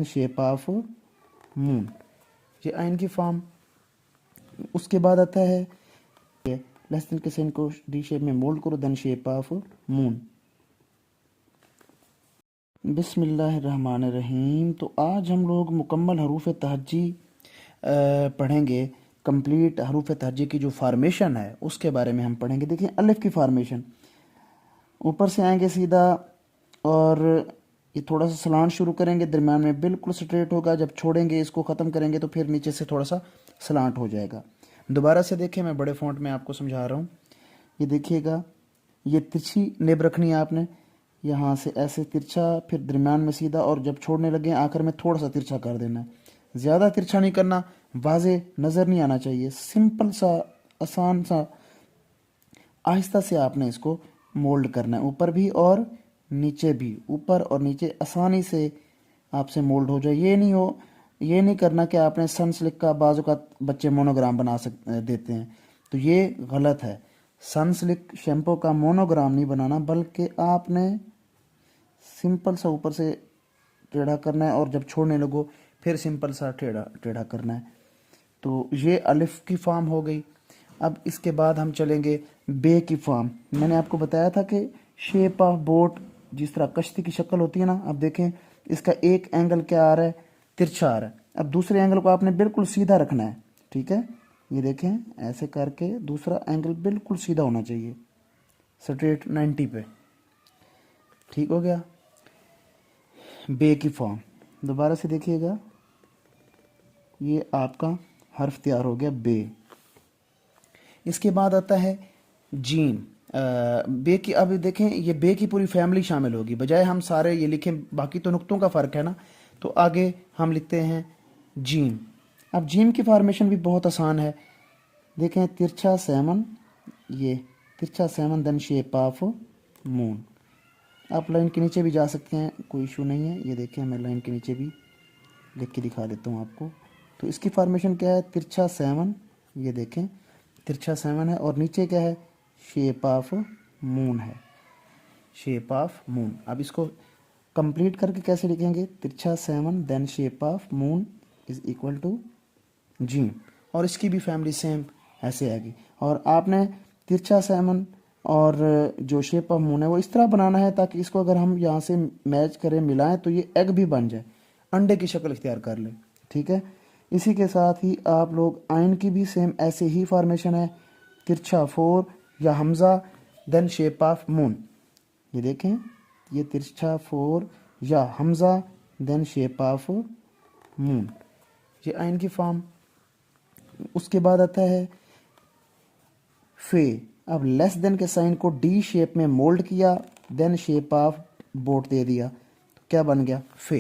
Then shape of moon, ये आइन की फॉर्म। उसके बाद आता है लेस देन के साइन को डी शेप में मोल्ड करो, देन शेप ऑफ मून। बिस्मिल्लाहिर्रहमानिर्रहीम। तो आज हम लोग मुकम्मल हरूफ तहज्जी पढ़ेंगे। कंप्लीट हरूफ तहज्जी की जो फार्मेशन है उसके बारे में हम पढ़ेंगे। देखिए अलिफ की फार्मेशन, ऊपर से आएंगे सीधा और ये थोड़ा सा सलान शुरू करेंगे, दरम्यान में बिल्कुल स्ट्रेट होगा, जब छोड़ेंगे इसको ख़त्म करेंगे तो फिर नीचे से थोड़ा सा सलांट हो जाएगा। दोबारा से देखिए, मैं बड़े फ़ॉन्ट में आपको समझा रहा हूँ। ये देखिएगा, ये तिरछी नेब रखनी है आपने, यहाँ से ऐसे तिरछा, फिर दरम्यान में सीधा, और जब छोड़ने लगे आखिर में थोड़ा सा तिरछा कर देना है। ज़्यादा तिरछा नहीं करना, वाजे नज़र नहीं आना चाहिए, सिंपल सा आसान सा आहिस्ता से आपने इसको मोल्ड करना है, ऊपर भी और नीचे भी, ऊपर और नीचे आसानी से आपसे मोल्ड हो जाए। ये नहीं करना कि आपने सनस्लिक का बाजू का बच्चे मोनोग्राम बना देते हैं, तो ये गलत है। सनस्लिक शैम्पू का मोनोग्राम नहीं बनाना, बल्कि आपने सिंपल सा ऊपर से टेढ़ा करना है और जब छोड़ने लगो फिर सिंपल सा टेढ़ा टेढ़ा करना है। तो ये अलिफ की फॉर्म हो गई। अब इसके बाद हम चलेंगे बे की फॉर्म। मैंने आपको बताया था कि शेप ऑफ बोट, जिस तरह कश्ती की शक्ल होती है ना, अब देखें इसका एक एंगल क्या आ रहा है, तिरछा आ रहा है। अब दूसरे एंगल को आपने बिल्कुल सीधा रखना है, ठीक है। ये देखें ऐसे करके दूसरा एंगल बिल्कुल सीधा होना चाहिए, स्ट्रेट 90 पे, ठीक हो गया। बे की फॉर्म दोबारा से देखिएगा, ये आपका हर्फ तैयार हो गया बे। इसके बाद आता है जीम। बे की, अब देखें ये बे की पूरी फैमिली शामिल होगी, बजाय हम सारे ये लिखें, बाकी तो नुक्तों का फ़र्क है ना, तो आगे हम लिखते हैं जीम। अब जीम की फॉर्मेशन भी बहुत आसान है। देखें तिरछा सेवन, ये तिरछा seven, then shape of moon. आप लाइन के नीचे भी जा सकते हैं, कोई इशू नहीं है। ये देखें मैं लाइन के नीचे भी लिख के दिखा देता हूँ आपको। तो इसकी फॉर्मेशन क्या है, तिरछा सेवन, ये देखें तिरछा सेवन है, और नीचे क्या है, शेप ऑफ मून है, शेप ऑफ मून। अब इसको कंप्लीट करके कैसे लिखेंगे, तिरछा seven then shape of moon is equal to जीम, और इसकी भी फैमिली सेम ऐसे आएगी। और आपने तिरछा सेवन और जो शेप ऑफ मून है वो इस तरह बनाना है ताकि इसको अगर हम यहाँ से मैच करें, मिलाएं, तो ये एग भी बन जाए, अंडे की शक्ल इख्तियार कर ले, ठीक है। इसी के साथ ही आप लोग आइन की भी सेम ऐसे ही फॉर्मेशन है, तिरछा फोर या हमज़ा देन शेप ऑफ मून। ये देखें, ये तिरछा फोर या हमज़ा देन शेप ऑफ मून, ये आइन की फॉर्म। उसके बाद आता है फे। अब लेस देन के साइन को डी शेप में मोल्ड किया, देन शेप ऑफ बोट दे दिया, तो क्या बन गया, फे।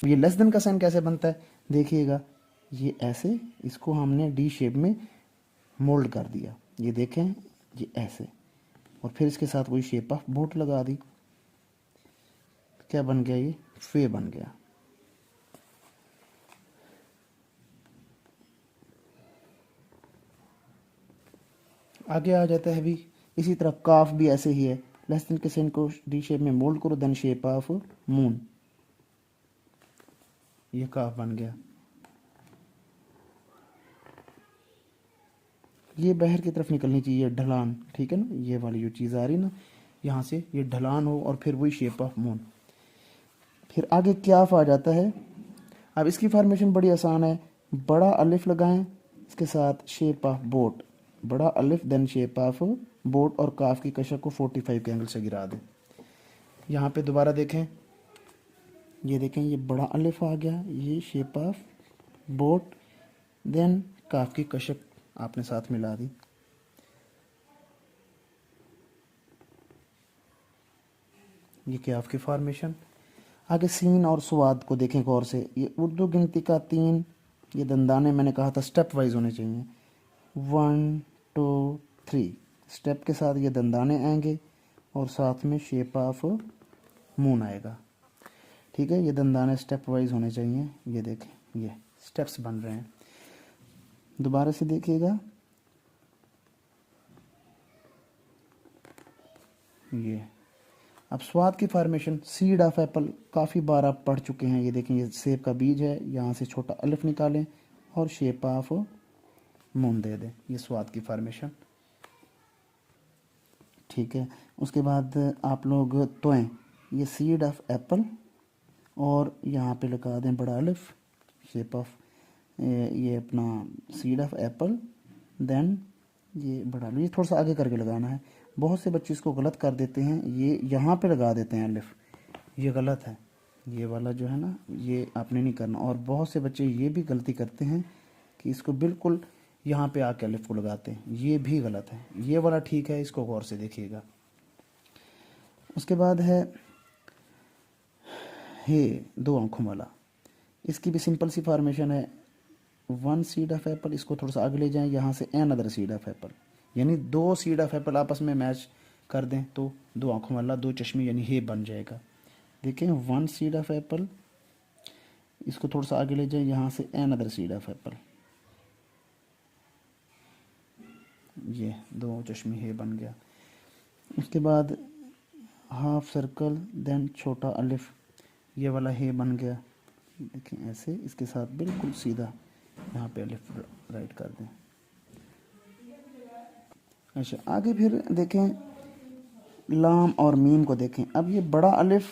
ये लेस देन का साइन कैसे बनता है, देखिएगा, ये ऐसे, इसको हमने डी शेप में मोल्ड कर दिया, ये देखें, ये ऐसे, और फिर इसके साथ वही शेप ऑफ बोट लगा दी, क्या बन गया, ये फे बन गया। आगे आ जाता है भी इसी तरह काफ भी ऐसे ही है, लेस देन के साइन को डी शेप में मोल्ड करो, देन शेप ऑफ मून, ये काफ बन गया। ये बाहर की तरफ निकलनी चाहिए ढलान, ठीक है ना, ये वाली जो चीज़ आ रही ना यहाँ से, ये ढलान हो और फिर वही शेप ऑफ मून। फिर आगे क्याफ आ जाता है। अब इसकी फॉर्मेशन बड़ी आसान है, बड़ा अलिफ लगाएं, इसके साथ शेप ऑफ बोट, बड़ा अलिफ देन शेप ऑफ बोट, और काफ की कशर को 45 के एंगल से गिरा दें। यहाँ पे दोबारा देखें, ये देखें, ये बड़ा अलिफ आ गया, ये शेप ऑफ बोट, देन काफ की कशर आपने साथ मिला दी। ये काफ की फॉर्मेशन। आगे सीन और स्वाद को देखें गौर से, ये उर्दू गिनती का 3, ये दंदाने मैंने कहा था स्टेप वाइज होने चाहिए, 1 2 3, स्टेप के साथ ये दंदाने आएंगे और साथ में शेप ऑफ मून आएगा, ठीक है। ये दंदाने स्टेप वाइज होने चाहिए, ये देखें ये स्टेप्स बन रहे हैं। दोबारा से देखिएगा, ये अब स्वाद की फार्मेशन, सीड ऑफ एप्पल काफ़ी बार आप पढ़ चुके हैं। ये देखें, ये सेब का बीज है, यहाँ से छोटा अलिफ निकालें और शेप ऑफ मून दे दें, ये स्वाद की फार्मेशन। ठीक है, उसके बाद आप लोग तोएं, ये सीड ऑफ एप्पल और यहाँ पे लगा दें बड़ा अलिफ, शेप ऑफ ये अपना सीड ऑफ एप्पल, देन ये बड़ा अलिफ, ये थोड़ा सा आगे करके लगाना है। बहुत से बच्चे इसको गलत कर देते हैं, ये यहाँ पे लगा देते हैं अलिफ, ये गलत है। ये वाला जो है ना, ये आपने नहीं करना। और बहुत से बच्चे ये भी गलती करते हैं कि इसको बिल्कुल यहाँ पे आके अलिफ को लगाते हैं, ये भी गलत है। ये वाला ठीक है, इसको गौर से देखिएगा। उसके बाद है हे, दो आंखों वाला, इसकी भी सिंपल सी फॉर्मेशन है। वन सीड ऑफ एप्पल, इसको थोड़ा सा आगे ले जाएं, यहाँ से another seed of apple, यानी दो सीड ऑफ एप्पल आपस में मैच कर दें तो दो आंखों वाला, दो चश्मे, यानी हे बन जाएगा। देखें, वन सीड ऑफ एप्पल, इसको थोड़ा सा आगे ले जाएं, यहाँ से another seed of apple, ये दो चश्मे हे बन गया। उसके बाद हाफ सर्कल, देन छोटा अलिफ, ये वाला हे बन गया। देखें ऐसे, इसके साथ बिल्कुल सीधा यहाँ पे अलिफ राइट कर दें। अच्छा, आगे फिर देखें लाम और मीम को देखें। अब ये बड़ा अलिफ,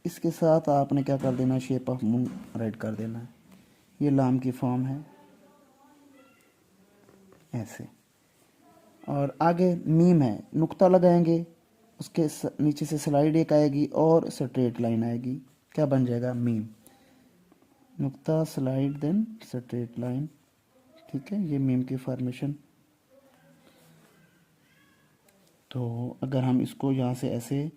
इसके साथ आपने क्या कर देना है, शेप ऑफ मून राइट कर देना है। ये लाम की फॉर्म है ऐसे। और आगे मीम है, नुक्ता लगाएंगे, उसके नीचे से स्लाइड एक आएगी और स्ट्रेट लाइन आएगी, क्या बन जाएगा, मीम। नुक्ता, स्लाइड, देन स्ट्रेट लाइन। ठीक है, ये मीम की फॉर्मेशन। तो अगर हम इसको यहाँ से ऐसे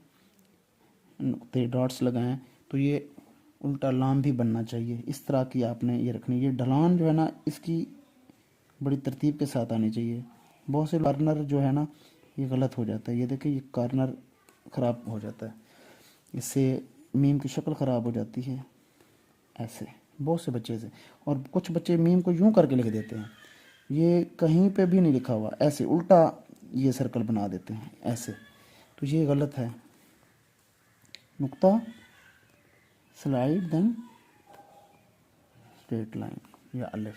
नुक्ते डॉट्स लगाएं तो ये उल्टा लाम भी बनना चाहिए। इस तरह की आपने ये रखनी। ये ढलान जो है ना, इसकी बड़ी तरतीब के साथ आनी चाहिए। बहुत से कॉर्नर जो है ना, ये गलत हो जाता है। ये देखिए, ये कॉर्नर ख़राब हो जाता है, इससे मीम की शक्ल ख़राब हो जाती है ऐसे, बहुत से बच्चे से। और कुछ बच्चे मीम को यूं करके लिख देते हैं, ये कहीं पे भी नहीं लिखा हुआ, ऐसे उल्टा ये सर्कल बना देते हैं ऐसे, तो ये गलत है। नुक्ता, स्लाइड, देन स्ट्रेट लाइन या अलिफ।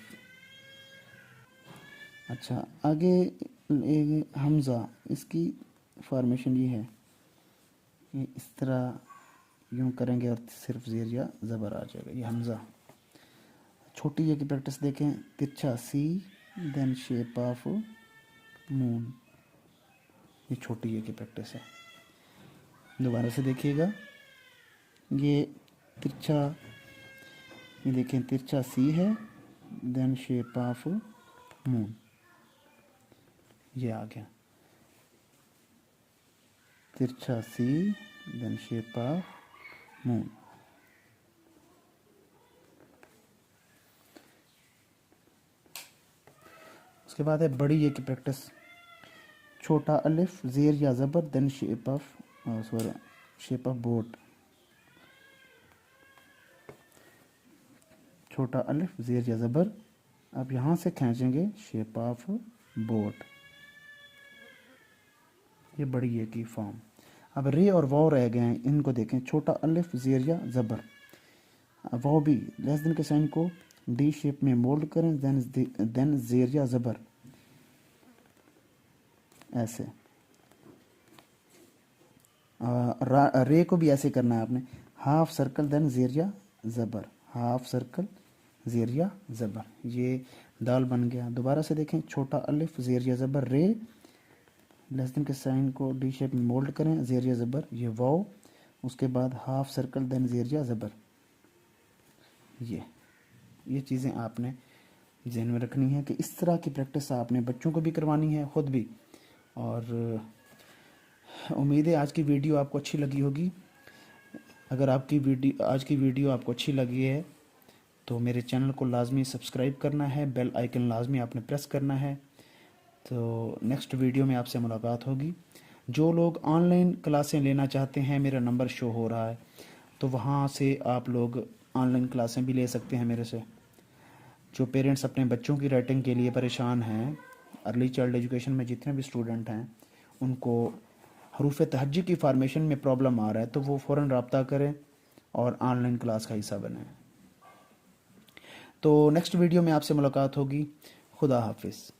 अच्छा, आगे एक हमज़ा, इसकी फॉर्मेशन ये है, ये इस तरह यूं करेंगे और सिर्फ ज़ेर या ज़बर आ जाएगा, ये हमज़ा। छोटी ये की प्रैक्टिस देखें, तिरछा सी, देन शेप ऑफ मून, ये छोटी ये की प्रैक्टिस है। दोबारा से देखिएगा, ये तिरछा, ये देखें तिरछा सी है, देन शेप ऑफ मून, ये आ गया तिरछा सी, देन शेप ऑफ मून। उसके बाद है बड़ी ये की प्रैक्टिस, छोटा अलिफ, ज़ेर या ज़बर, देन शेप ऑफ बोट। छोटा अलिफ, ज़ेर या ज़बर, अब यहाँ से खींचेंगे शेप ऑफ बोट, ये बड़ी ये की फॉर्म। अब रे और वाव रह गए हैं, इनको देखें, छोटा अलिफ, ज़ेर या ज़बर, वाव भी लेस देन के साइन को डी शेप में मोल्ड करें, देन ज़ेर या ज़बर ऐसे। रे को भी ऐसे करना है आपने, हाफ सर्कल, देन ज़ेर या ज़बर, हाफ सर्कल, ज़ेर या ज़बर, ये दाल बन गया। दोबारा से देखें, छोटा अलिफ, ज़ेर या ज़बर, रे, लेस देन के साइन को डी शेप में मोल्ड करें, ज़ेर या ज़बर, ये वाव, उसके बाद हाफ सर्कल, देन ज़ेर या ज़बर। ये चीज़ें आपने जहन में रखनी है कि इस तरह की प्रैक्टिस आपने बच्चों को भी करवानी है, ख़ुद भी। और उम्मीद है आज की वीडियो आपको अच्छी लगी होगी। अगर आज की वीडियो आपको अच्छी लगी है तो मेरे चैनल को लाजमी सब्सक्राइब करना है, बेल आइकन लाजमी आपने प्रेस करना है। तो नेक्स्ट वीडियो में आपसे मुलाकात होगी। जो लोग ऑनलाइन क्लासें लेना चाहते हैं, मेरा नंबर शो हो रहा है, तो वहाँ से आप लोग ऑनलाइन क्लासें भी ले सकते हैं मेरे से। जो पेरेंट्स अपने बच्चों की राइटिंग के लिए परेशान हैं, अर्ली चाइल्ड एजुकेशन में जितने भी स्टूडेंट हैं, उनको हरूफ तहज्जी की फार्मेशन में प्रॉब्लम आ रहा है तो वो फ़ौरन रब्ता करें और ऑनलाइन क्लास का हिस्सा बने। तो नेक्स्ट वीडियो में आपसे मुलाकात होगी। खुदा हाफिज़।